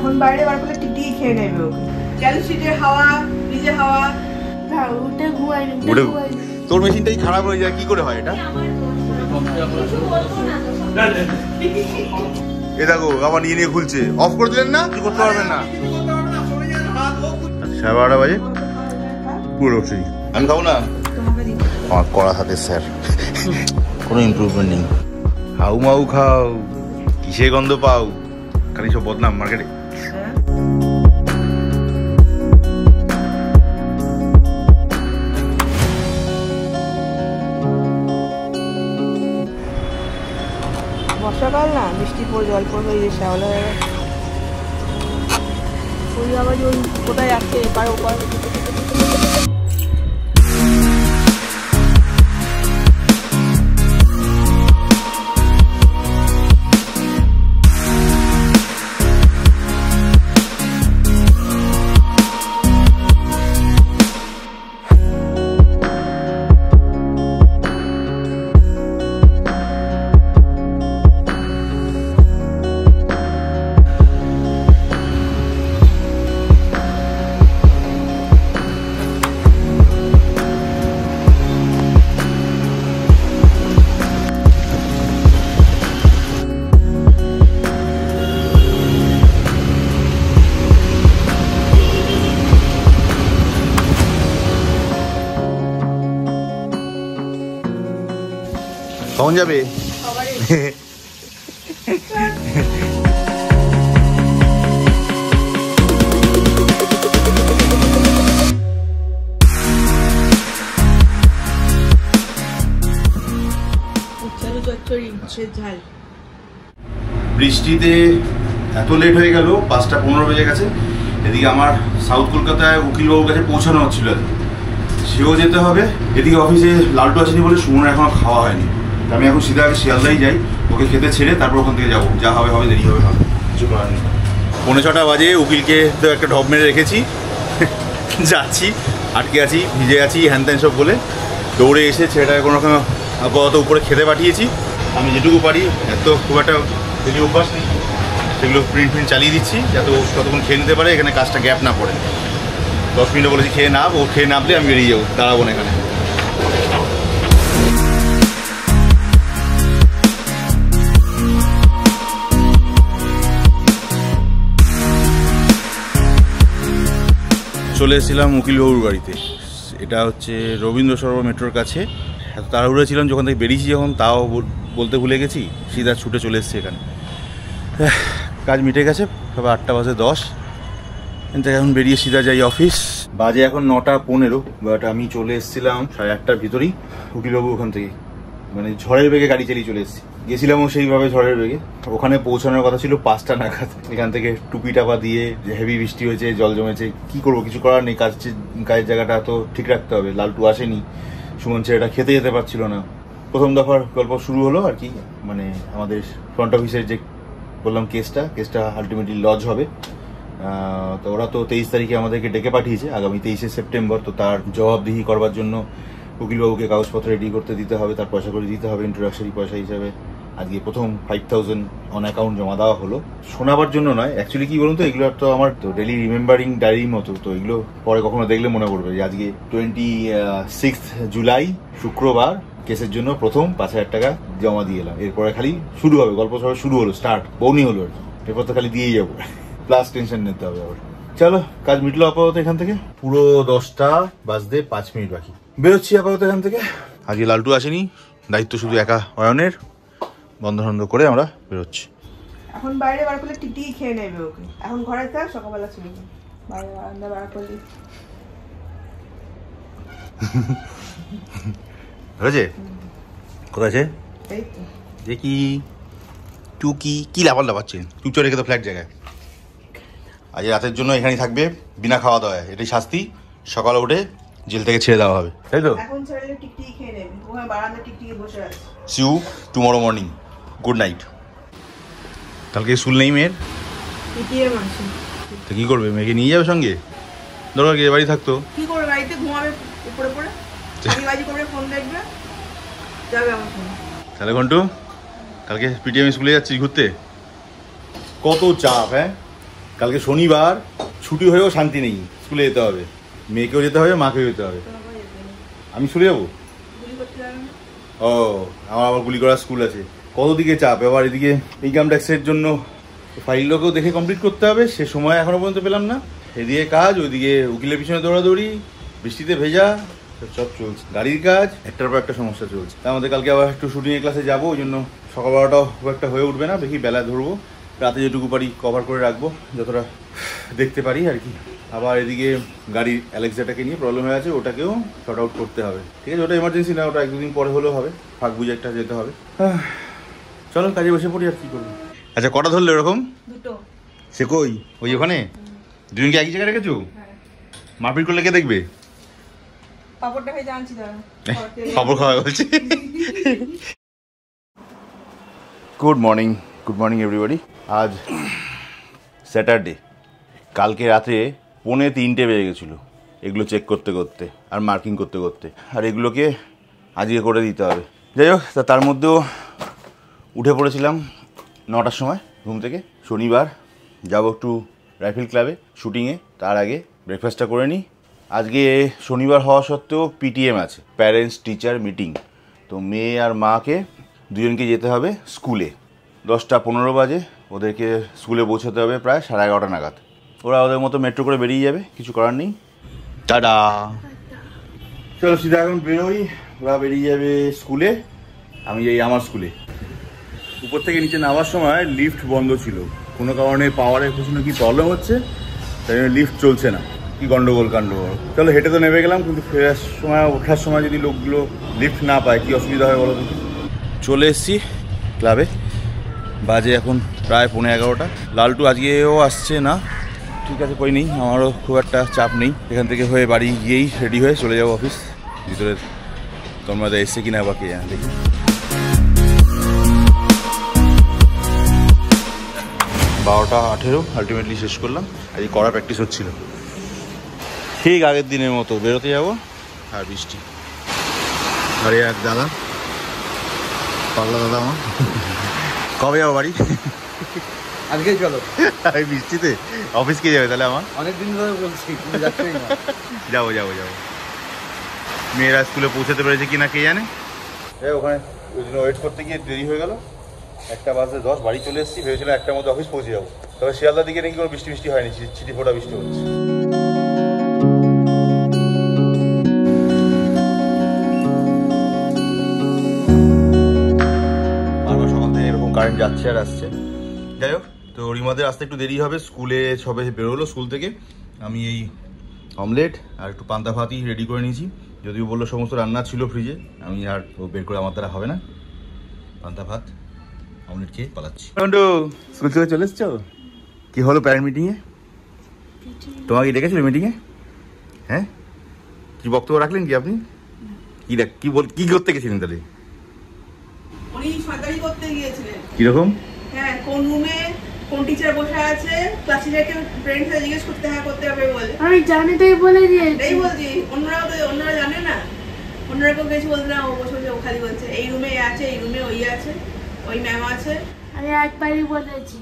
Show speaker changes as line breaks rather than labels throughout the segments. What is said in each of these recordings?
এখন বাইরে বার করলে টিকটিকি খেয়ে নেবে ওকে। ক্যালসিটের হাওয়া, ফ্রিজের হাওয়া, উঠে ঘুমাই।
তোর মেশিনটাই খারাপ হয়ে যায়, কি করে হয় এটা? এ দেখো আবার নিয়ে নিয়ে খুলছে। অফ করে দিলেন না, কি করতে পারবেন না। 12:30 বাজে পুরো ফ্রি। আমি খাবো না, আমার কড়া হাতে স্যার, কোনো ইমপ্রুভমেন্ট নেই। হাউ মাউ খাও, কিসে গন্ধ পাও, খালি সব বদনাম মার্কেটে।
বর্ষাকাল না, বৃষ্টি পড়ে জল পড়বে, এই শ্যাওলা হয়ে গেছে। ওই আবার ওই কোথায় যাচ্ছে এপার ওপার।
কখন যাবে? বৃষ্টিতে এত লেট হয়ে গেল, 5:15 বেজে গেছে। এদিকে আমার সাউথ কলকাতায় উকিলবাবুর কাছে পৌঁছানো হচ্ছিল, সেও যেতে হবে। এদিকে অফিসে লালটু আসেনি বলে সুমন এখনো খাওয়া হয়নি। আমি এখন সিধা আগে শিয়ালদাই যাই, ওকে খেতে ছেড়ে তারপর ওখান থেকে যাবো। যা হবে হবে, দেরি হবে, কিছু করার নেই। 5:45 বাজে, উকিলকে তো একটা ঢপ মেরে রেখেছি, যাচ্ছি, আটকে আছি, ভিজে আছি, হ্যান ত্যান সব বলে দৌড়ে এসে ছেলেটাকে কোনো রকম আপাতত উপরে খেতে পাঠিয়েছি। আমি যেটুকু পারি, এত খুব একটা ডেলি অভ্যাস নেই, সেগুলো প্রিন্ট চালিয়ে দিচ্ছি যাতে ও ততক্ষণ খেয়ে নিতে পারে, এখানে কাজটা গ্যাপ না পড়ে। 10 মিনিটে বলেছি খেয়ে নাম, ও খেয়ে নামলে আমি বেরিয়ে যাবো, দাঁড়াবো না এখানে। চলে এসেছিলাম উকিলবাবুর বাড়িতে। এটা হচ্ছে রবীন্দ্র সরোবর মেট্রোর কাছে। এত তাড়াহুড়ো ছিলাম যখন থেকে বেরিয়েছি, যখন তাও বলতে ভুলে গেছি, সিধা ছুটে চলে এসেছি এখানে। কাজ মিটে গেছে, সবে 8:10 এখান থেকে এখন বেরিয়ে সিধা যাই অফিস। বাজে এখন 9:15, বাট আমি চলে এসেছিলাম 8:30 ভিতরেই উকিলবাবু ওখান থেকে, মানে ঝড়ের বেগে গাড়ি চালিয়ে চলে এসেছি। গেছিলামও সেইভাবে ঝড়ের বেগে। ওখানে পৌঁছানোর কথা ছিল 5টা নাগাদ। এখান থেকে টুপি টাপা দিয়ে, যে হেভি বৃষ্টি হয়েছে, জল জমেছে, কি করবো, কিছু করার নেই। কাজের জায়গাটা তো ঠিক রাখতে হবে। লালটু আসেনি, সুমন ছেলেটা খেতে যেতে পারছিল না। প্রথম দফার গল্প শুরু হলো আর কি, মানে আমাদের ফ্রন্ট অফিসের যে বললাম কেসটা আলটিমেটলি লজ হবে। তো ওরা তো 23 তারিখে আমাদেরকে ডেকে পাঠিয়েছে, আগামী 23শে সেপ্টেম্বর। তো তার জবাবদিহি করবার জন্য উকিলবাবুকে কাগজপত্র রেডি করতে দিতে হবে, তার পয়সা করে দিতে হবে ইন্ট্রোডাকশনারি পয়সা হিসাবে। আজকে প্রথম 5000 অন অ্যাকাউন্ট জমা দেওয়া হলো। শোনাবার জন্য নয়, অ্যাকচুয়ালি কি বলুন তো, এগুলো তো আমার তো ডেলি রিমেম্বারিং ডায়েরির মতো। তো এগুলো পরে কখনো দেখলে মনে পড়বে যে আজকে 26 জুলাই শুক্রবার কেসের জন্য প্রথম 5000 টাকা জমা দিয়ে এলাম। এরপরে খালি শুরু হবে, গল্প সবাই শুরু হলো, স্টার্ট বউনি হলো। এরপর তো খালি দিয়েই যাবো, প্লাস টেনশন নিতে হবে আবার। চলো, কাজ মিটলো আপাতত এখান থেকে। পুরো 10:05 বাকি, বেরোচ্ছি আপাতত এখান থেকে। আজকে লালটু আসেনি, দায়িত্ব শুধু একা অয়নের। বন্ধ করে আমরা বেরোচ্ছি।
এখন বাইরে বার করলে টিকটিকি খেয়ে নেবে ওকে। এখন ঘরে থাক, সকালবেলা ছিল বাইরে বারান্দা বার করলি
হয়েছে। কোথায় আছে?
এই তো
দেখি টুকি কি লাফাল লাফাচ্ছেন, চুপ চলে রেখে তো ফ্ল্যাট জায়গায়। আজ রাতের জন্য এখানেই থাকবে বিনা খাওয়া দাওয়ায়, এটাই শাস্তি। সকালে উঠে জেল থেকে ছেড়ে দেওয়া হবে, তাই তো?
এখন ছেড়ে টিকটিকি খেয়ে নেবে, ওখানে বারান্দা টিকটিকি বসে আছে।
See you tomorrow morning, good night. কালকে স্কুল নেই মেয়ের, তো কি করবে? মেয়েকে নিয়ে যাবে সঙ্গে? দরকার কি, বাড়ি থাকতো।
কি করবে, বাড়িতে ঘুমাবে উপরে পড়ে, বাজি করে ফোন দেখবে, যাবে আমার ফোন।
তাহলে ঘন্টু, কালকে পিটিএম স্কুলে যাচ্ছিস ঘুরতে? কত চাপ, হ্যাঁ? কালকে শনিবার, ছুটি হয়েও শান্তি নেই, স্কুলে যেতে হবে, মেয়েকেও যেতে হবে, মাকেও যেতে হবে। আমি স্কুলে যাবো? ও, আমার আবার গুলি করার স্কুল আছে। কত দিকে চাপ, এবার এদিকে ইনকাম ট্যাক্সের জন্য ফাইলগুলোকেও দেখে কমপ্লিট করতে হবে, সে সময় এখনো পর্যন্ত পেলাম না। এদিকে কাজ, ওইদিকে উকিলের পিছনে দৌড়াদৌড়ি, বৃষ্টিতে ভেজা, সব চলছে। গাড়ির কাজ, একটার পর একটা সমস্যা চলছে। তা আমাদের কালকে আবার একটু শুটিংয়ের ক্লাসে যাবো, ওই জন্য সকাল 12টাও খুব একটা হয়ে উঠবে না, দেখি বেলা ধরবো, রাতে যেটুকু পারি কভার করে রাখবো, যতটা দেখতে পারি আর কি। আবার এদিকে গাড়ির অ্যালেক্সাটাকে নিয়ে প্রবলেম হয়ে আছে, ওটাকেও শর্ট আউট করতে হবে। ঠিক আছে, ওটা এমার্জেন্সি না, ওটা 1-2 দিন পরে হলেও হবে, ফাঁক বুঝে একটা যেতে হবে। চলো কাজে বসে পড়ি, আর কি করবো। আচ্ছা, কটা ধরলে এরকম?
দুটো।
সে কই? ওই ওখানে দুজনকে একই জায়গায় রেখেছো? মারপিট করলে কে দেখবে?
পাপড়টা খেয়ে জানছি দাঁড়া।
পাপড় খাওয়া বলছি। Good morning everybody. আজ স্যাটারডে। কালকে রাতে 2:45 বেজে গেছিলো এগুলো চেক করতে করতে আর মার্কিং করতে করতে, আর এগুলোকে আজকে করে দিতে হবে। যাই হোক, তার মধ্যেও উঠে পড়েছিলাম 9টার সময় ঘুম থেকে। শনিবার যাব একটু রাইফেল ক্লাবে শুটিংয়ে, তার আগে ব্রেকফাস্টটা করে নিই। আজকে শনিবার হওয়া সত্ত্বেও পিটিএম আছে, প্যারেন্টস টিচার মিটিং। তো মেয়ে আর মাকে দুজনকে যেতে হবে স্কুলে। 10টা 15 বাজে ওদেরকে স্কুলে পৌঁছাতে হবে প্রায় 11:30 নাগাদ। ওরা ওদের মতো মেট্রো করে বেরিয়ে যাবে, কিছু করার নেই। টাটা। চলো সিধা এখন বেরোই। ওরা বেরিয়ে যাবে স্কুলে, আমি যাই আমার স্কুলে। উপর থেকে নিচে নামার সময় লিফট বন্ধ ছিল, কোনো কারণে পাওয়ারের কিছু কি প্রবলেম হচ্ছে, তাই জন্য লিফট চলছে না। কি গন্ডগোল কাণ্ড। চলো হেঁটে তো নেমে গেলাম, কিন্তু ফেরার সময় ওঠার সময় যদি লোকগুলো লিফট না পায় কি অসুবিধা হয় বলো তো। চলে এসেছি ক্লাবে, বাজে এখন প্রায় 11:15। লালটু আজকেও আসছে না, ঠিক আছে, কই নেই, আমারও খুব একটা চাপ নেই। এখান থেকে হয়ে বাড়ি গিয়েই রেডি হয়ে চলে যাবো অফিস। ভিতরে তোমরা এসছে কিনা বা কে জানে, দেখি। 12:18 আলটিমেটলি শেষ করলাম। আজ কড়া প্র্যাকটিস হচ্ছিল, ঠিক আগের দিনের মতো বেরোতে যাবো, আর বৃষ্টি। আরে এক দাদা, পাগলা দাদা আমার, কবে যাবো বাড়ি?
আজকেই চলো।
এই বৃষ্টিতে অফিস কে যাবে তাহলে? আমার
অনেকদিন ধরে বলছি
যাবো। মেয়েরা স্কুলে পৌঁছাতে পেরেছে কিনা কে জানে। ওখানে ওই জন্য ওয়েট করতে গিয়ে দেরি হয়ে গেল। 1:10 বাড়ি চলে এসেছি, ভেবেছিলাম 1টার মধ্যে অফিস পৌঁছে যাবো। তবে শিয়ালদার দিকে নাকি কোনো বৃষ্টি হয়নি, ছিটি ফোটা বৃষ্টি হচ্ছে। বারবার সকাল থেকে এরকম কারেন্ট যাচ্ছে আর আসছে। যাই হোক, তো রিমাদের আসতে একটু দেরি হবে, স্কুলে সবে বেরোলো স্কুল থেকে। আমি এই অমলেট আর একটু পান্তা ভাতই রেডি করে নিয়েছি, যদিও বললো সমস্ত রান্না ছিল ফ্রিজে, আমি আর বের করে আমার দ্বারা হবে না। পান্তা ভাত অমলেট খেয়ে পালাচ্ছি। স্কুল থেকে চলে এসছো? কি হলো প্যারেন্ট মিটিংয়ে? তোমাকে ডেকেছিল মিটিংয়ে? হ্যাঁ, কি বক্তব্য রাখলেন কি আপনি? কি করতে গেছিলেন তাহলে?
উনি সাঁতারি করতে গিয়েছিলেন।
কিরকম?
হ্যাঁ, কোন রুমে কোন টিচার বসে আছে, ক্লাস টিচারকে ফ্রেন্ডসে জিজ্ঞেস করতে হবে বলে।
আমি জানি তাই বলে দিয়েছি।
এই বলছি, অন্যরা জানে না, অন্যরা কেউ কিছু বলছে না, ও বসে ও খালি বলছে এই রুমে আছে, এই রুমে ওই আছে, ওই ম্যাম আছে।
আমি একবারই বলেছি।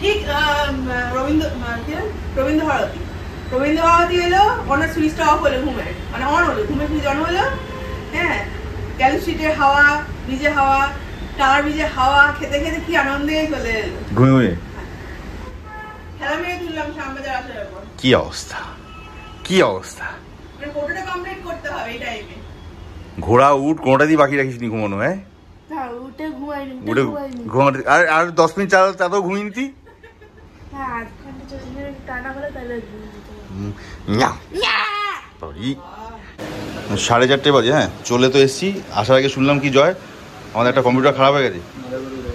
ঠিক রবীন্দ্র ভারতী এলো, ওনার সুইচটা অফ হলো, ঘুমের মানে অন হলো, ঘুমের সুইচ অন হলো। হ্যাঁ, ক্যালসিটের হাওয়া, ভিজে হাওয়া, টাওয়ার ভিজে হাওয়া খেতে খেতে কি আনন্দে চলে এলো।
ঘুমিয়ে
খেলা মেরে তুললাম শ্যামবাজার আসার পর।
কি অবস্থা
মানে ফটোটা কমপ্লিট করতে হবে এই টাইমে।
ঘোড়া উঠ কোনটা দিয়ে বাকি রাখিস নি ঘুমানো? হ্যাঁ,
উঠে ঘুমাইনি।
ঘুমাতে আর 10 মিনিট চালাতেও ঘুমিয়ে নিতি।
হ্যাঁ, 8 ঘন্টা 40 মিনিট টানা হলে তাহলে
4:30 বাজে। হ্যাঁ, চলে তো এসছি। আসার আগে শুনলাম কি জয় আমাদের একটা কম্পিউটার খারাপ হয়ে গেছে।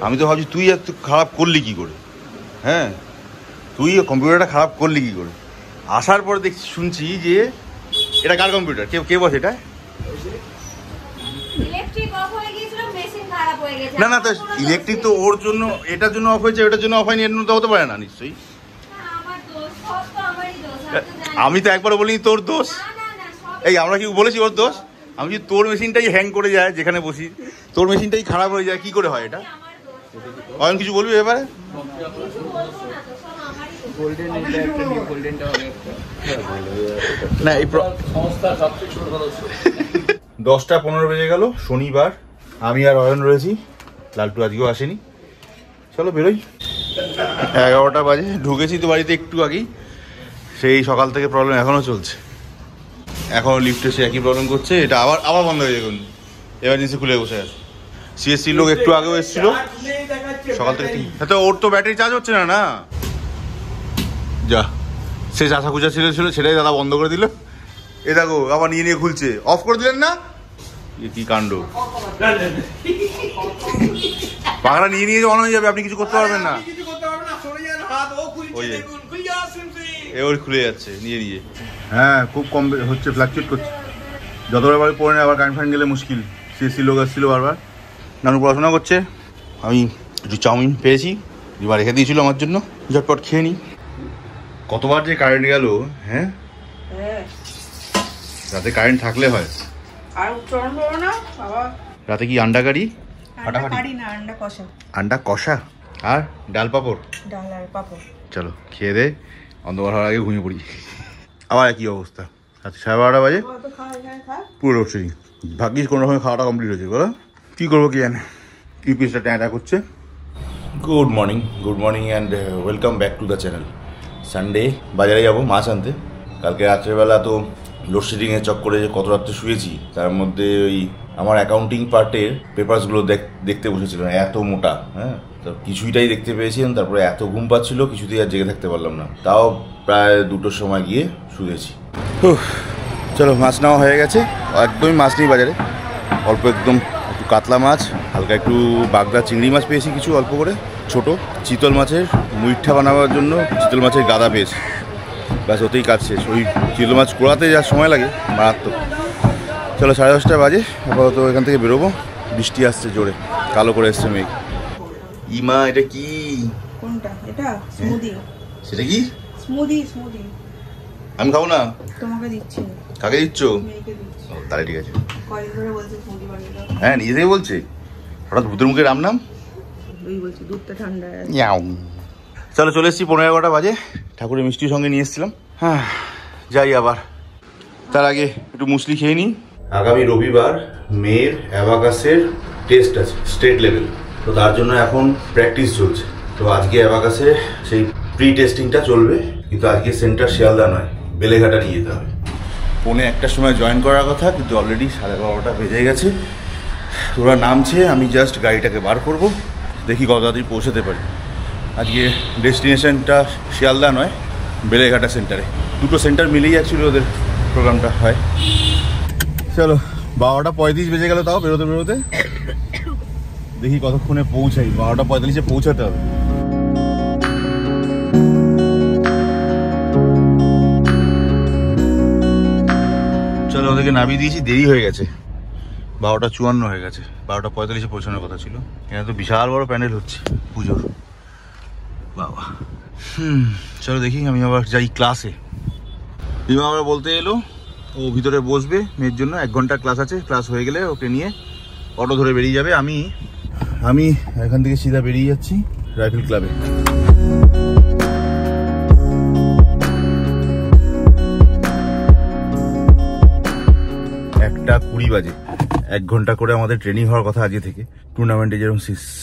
আমি তো ভাবছি তুই এত খারাপ করলি কি করে? হ্যাঁ, তুই কম্পিউটারটা খারাপ করলি কি করে? আসার পরে শুনছি যে এটা কার কম্পিউটার, কে বসে এটা? না তো ইলেকট্রিক তো ওর জন্য, এটার জন্য অফ হয়েছে, ওটার জন্য অফ হয়নি, এর জন্য তো হতে পারে না নিশ্চয়ই। আমি তো একবারও বলিনি তোর দোষ। এই আমরা কি বলেছি ওর দোষ? আমি যদি তোর মেশিনটাই হ্যাং করে যায়, যেখানে বসি তোর মেশিনটাই খারাপ হয়ে যায়, কি করে হয় এটা? অয়ন কিছু বলবি এবারে?
গোল্ডেন এটা একটা নিউ গোল্ডেনটা হবে
না এই
সংস্থার সবচেয়ে ছোট সদস্য।
10:15 বেজে গেল, শনিবার। আমি আর অয়ন রয়েছি, লালটু আজকেও আসেনি। চলো বেরোই। 11টা বাজে, ঢুকেছি তো বাড়িতে একটু আগেই। সেই সকাল থেকে প্রবলেম এখনও চলছে, এখনও লিফটে সে একই প্রবলেম করছে। এটা আবার বন্ধ হয়ে যাবে, এমার্জেন্সি খুলে বসে আছে। সিএসসি লোক একটু আগেও এসেছিল সকাল থেকে। তো ওর তো ব্যাটারি চার্জ হচ্ছে না। যা, সে চাষা খুঁজা ছিল সেটাই দাদা বন্ধ করে দিল। এ দেখো আবার নিয়ে খুলছে। অফ করে দিলেন না? কি কাণ্ড! পাখাটা নিয়ে অন হয়ে যাবে, আপনি কিছু করতে পারবেন না। ওর খুলে যাচ্ছে নিজে। হ্যাঁ, খুব কম হচ্ছে, ফ্ল্যাকচুয়েট করছে। যতবার বাড়ি পড়ে নেই, আবার কারেন্ট ফাইন গেলে মুশকিল। সিএসসি লোক আসছিল বারবার। নানু পড়াশোনা করছে, আমি একটু চাউমিন পেয়েছি, এবার রেখে দিয়েছিল আমার জন্য, ঝটপট খেয়ে নিই। কতবার যে কারেন্ট গেল। হ্যাঁ, রাতে কারেন্ট থাকলে হয়।
আর উচ্চারণ করো না বাবা।
রাতে কি আন্ডা কারি? আন্ডা কষা আর ডাল পাপড়। চলো খেয়ে দে, অন্ধকার হওয়ার আগে ঘুমিয়ে পড়ি। আবার একই অবস্থা, রাত 12:30 বাজে, পুরো রোডশিং। ভাগ্যিস কোনো রকমের খাওয়াটা কমপ্লিট হয়েছে। বলো কী করবো কি জানে, ইউপিএসটা ট্যাঁটা করছে। Good morning and welcome back to the channel. Sunday বাজারে যাবো মাছ আনতে। কালকে রাত্রেবেলা তো লোডশেডিংয়ের চক্করে যে কত রাত্রে শুয়েছি, তার মধ্যে ওই আমার অ্যাকাউন্টিং পার্টের পেপারসগুলো দেখতে বসেছিলাম, এত মোটা। হ্যাঁ, তো কিছুইটাই দেখতে পেয়েছিলাম। তারপরে এত ঘুম পাচ্ছিল, কিছুতেই আর জেগে থাকতে পারলাম না। তাও প্রায় 2টোর সময় গিয়ে শুয়েছি। চলো, মাছ নেওয়া হয়ে গেছে। একদমই মাছ নেই বাজারে, অল্প একটু কাতলা মাছ, হালকা একটু বাগদা চিংড়ি মাছ পেয়েছি, কিছু অল্প করে ছোট। চিতল মাছের মুইঠা বানাবার জন্য চিতল মাছের গাদা পেয়েছি, ব্যাস ওতেই কাজ শেষ। ওই চিতল মাছ কোড়াতে যা সময় লাগে মারাত্মক। চলো 10:30 বাজে, আপাতত এখান থেকে বেরোবো। বৃষ্টি আসছে জোরে, কালো করে এসছে মেঘ। ইমা, এটা কি?
কোনটা? এটা স্মুদি।
সেটা কি?
স্মুদি।
আমি খাবো না,
তোমাকে দিচ্ছি।
কাকে দিচ্ছ?
মেয়েকে দিচ্ছি।
তাহলে ঠিক আছে।
কয়েক ধরে বলছে স্মুদি বানিয়ে দাও।
হ্যাঁ, নিজে থেকে বলছে। হঠাৎ ভূতের মুখে রাম নাম।
ওই বলছি দুধটা ঠান্ডা।
চলো, চলে এসেছি। 11:15 বাজে। ঠাকুরের মিষ্টির সঙ্গে নিয়ে এসেছিলাম। হ্যাঁ, যাই আবার। তার আগে একটু মুসলি খেয়ে নিই। আগামী রবিবার মেয়ের অ্যাবাকাসের টেস্ট আছে, স্টেট লেভেল। তো তার জন্য এখন প্র্যাকটিস চলছে। তো আজকে অ্যাবাকাসে সেই প্রি টেস্টিংটা চলবে, কিন্তু আজকে সেন্টার শিয়ালদা নয়, বেলেঘাটা নিয়ে যেতে হবে। 1:45 সময় জয়েন করার কথা, কিন্তু অলরেডি 12:30 বেজে গেছে। ওরা নামছে, আমি জাস্ট গাড়িটাকে বার করব, দেখি কত তাড়াতাড়ি পৌঁছাতে পারি। আজকে ডেস্টিনেশনটা শিয়ালদা নয়, বেলেঘাটা সেন্টারে। 2টো সেন্টার মিলেই অ্যাকচুয়ালি ওদের প্রোগ্রামটা হয়। চলো, 12:35 বেজে গেল, তাও বেরোতে দেখি কতক্ষণে পৌঁছাই। 12:45 পৌঁছাতে হবে। চলো, ওদেরকে নামিয়ে দিয়েছি, দেরি হয়ে গেছে, 12:54 হয়ে গেছে। 12:45 পৌঁছানোর কথা ছিল। এখানে তো বিশাল বড় প্যান্ডেল হচ্ছে পুজোর, বাবা। চলো দেখি, আমি আবার যাই ক্লাসে। রিমা আবার বলতে এলো ও ভিতরে বসবে মেয়ের জন্য, 1 ঘন্টার ক্লাস আছে। ক্লাস হয়ে গেলে ওকে নিয়ে অটো ধরে বেরিয়ে যাবে। আমি এখান থেকে সিধা বেরিয়ে যাচ্ছি রাইফেল ক্লাবে। একটা 20 বাজে। 1 ঘন্টা করে আমাদের ট্রেনিং হওয়ার কথা আজকে থেকে। টুর্নামেন্টে যেরকম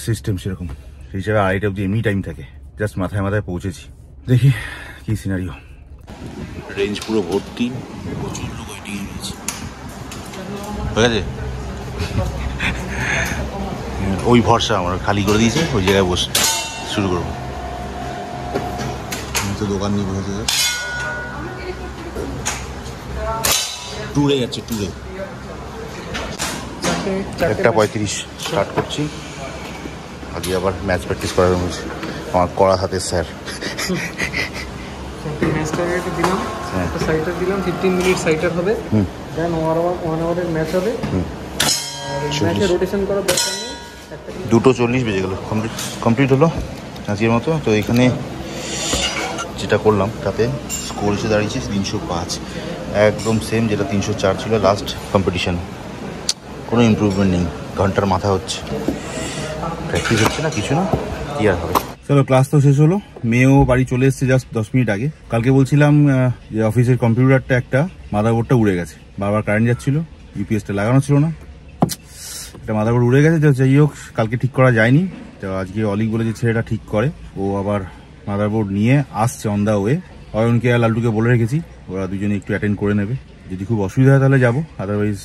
সিস্টেম সেরকম, সেই হিসাবে 2:30 অবধি এমনি টাইম থাকে। জাস্ট মাথায় পৌঁছেছি, দেখি কি সিনারিও। রেঞ্জ পুরো ভর্তি, প্রচুর লোক ওইটি গেছে। ঠিক আছে, ওই ভরসা আমার খালি করে দিয়েছে, ওই জায়গায় বসে শুরু করবো। তো দোকান নিয়ে বসেছে, ট্যুরে যাচ্ছে, ট্যুরে। 1:35 স্টার্ট করছি। আজকে আবার ম্যাচ প্র্যাকটিস করার হয়েছে আমার কড়া হাতের স্যার।
ম্যাচটা দিলাম, সাইটার দিলাম, 15 মিনিট সাইটার হবে, দেন 1 আওয়ারের ম্যাচ হবে। ম্যাচে রোটেশন করার দরকার নেই।
2:40 বেজে গেল, কমপ্লিট হলো আজকের মতো। তো এখানে যেটা করলাম তাতে স্কোর এসে দাঁড়িয়েছে 305, একদম সেম যেটা 304 ছিল লাস্ট কম্পিটিশন। কোনো ইমপ্রুভমেন্ট নেই, ঘন্টার মাথা হচ্ছে। প্র্যাকটিস হচ্ছে না, কিছু না, কি আর হবে। চলো, ক্লাস তো শেষ হলো, মেয়েও বাড়ি চলে এসছে জাস্ট 10 মিনিট আগে। কালকে বলছিলাম যে অফিসের কম্পিউটারটা একটা মাদারবোর্ডটা উড়ে গেছে, বারবার কারেন্ট যাচ্ছিল, ইউপিএসটা লাগানো ছিল না, একটা মাদারবোর্ড উড়ে গেছে। যাই হোক, কালকে ঠিক করা যায়নি, তো আজকে অলিক বলে যে ছেলেটা ঠিক করে, ও আবার মাদারবোর্ড নিয়ে আসছে অন দা ওয়ে। অয়নকে আর লাল্টুকে বলে রেখেছি, ওরা দুজনে একটু অ্যাটেন্ড করে নেবে, যদি খুব অসুবিধা হয় তাহলে যাবো, আদারওয়াইজ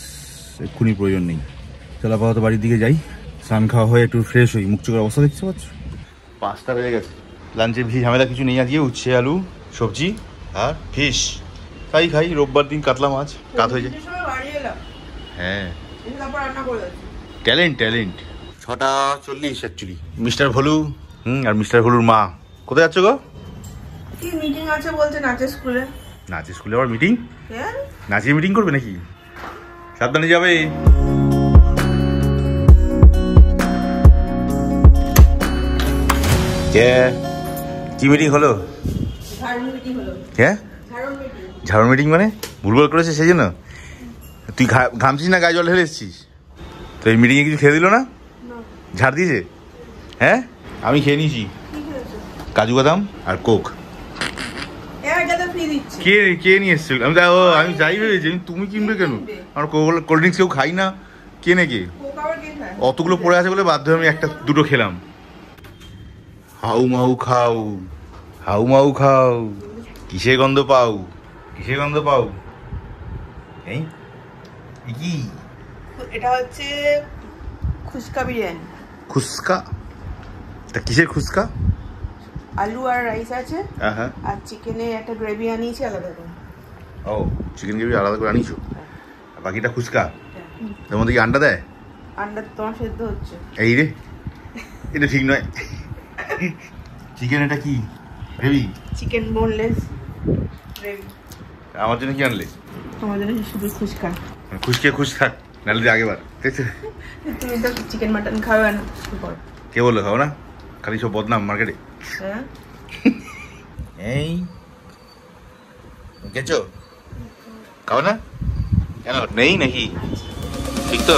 এক্ষুনি প্রয়োজন নেই। চলো আপাতত বাড়ির দিকে যাই, স্নান খাওয়া হয়ে একটু ফ্রেশ হই। মুখ চোখের অবস্থা দেখতে পাচ্ছ, 5টা বেজে গেছে। লাঞ্চে বেশি ঝামেলা কিছু নেই আজকে, উচ্ছে আলু সবজি আর ফিশ, তাই খাই। রোববার দিন কাতলা মাছ, কাত হয়ে যায়। হ্যাঁ, ট্যালেন্ট 6:40 অ্যাকচুয়ালি। মিস্টার ভলু আর মিস্টার ভলুর মা কোথায় যাচ্ছ গো?
কি মিটিং আছে বলছে নাচের স্কুলে।
নাচের স্কুলে আবার মিটিং? নাচিয়ে মিটিং করবে নাকি? সাবধানে যাবে। কি মিটিং হলো? হ্যাঁ, ঝাড়ন মিটিং মানে ভুলভাল করেছে সেই জন্য? তুই ঘামছিস না, গায়ে জল ঢেলে এসছিস? তো এই মিটিংয়ে কিছু খেয়ে দিল না? ঝাড় দিয়েছে? হ্যাঁ, আমি খেয়ে নিয়েছি কাজু বাদাম আর কোক। কে নিয়ে এসছিল? আমি যাই ভেবেছি, তুমি কিনবে কেন? আমার কোল্ড ড্রিঙ্কস কেউ খাই না, কেনে কে? অতগুলো পড়ে আছে বলে বাধ্য হয়ে আমি একটা দুটো খেলাম। হাউ মাউ খাও, হাউ মাউ খাও, কিসের গন্ধ পাও, কিসের গন্ধ পাও? এই কি?
এটা হচ্ছে খুস্কা বিরিয়ানি।
খুস্কা? তা কিসের খুস্কা?
আলু আর রাইস আছে,
হ্যাঁ,
আর চিকেনে একটা গ্রেভি আনিয়েছি আলাদা করে।
ও, চিকেন গ্রেভি আলাদা করে আনিছো, আর বাকিটা খুস্কা। তার মধ্যে কি আন্ডা দেয়?
আন্ডা তোমার সেদ্ধ হচ্ছে।
এই রে, এটা ঠিক নয়। চিকেন এটা কি গ্রেভি?
Chicken boneless gravy.
আমার জন্য কি আনলে?
তোমার জন্য শুধু খুস্কা।
খুশকে খুশ থাক, নাহলে দিয়ে আগেবার।
তুমি তো চিকেন মাটন খাবে না।
কে বললো খাও না? খালি সব বদনাম মার্কেটে।
হ্যাঁ,
এই গেছো, খাও না কেন? নেই নাকি? ঠিক তো?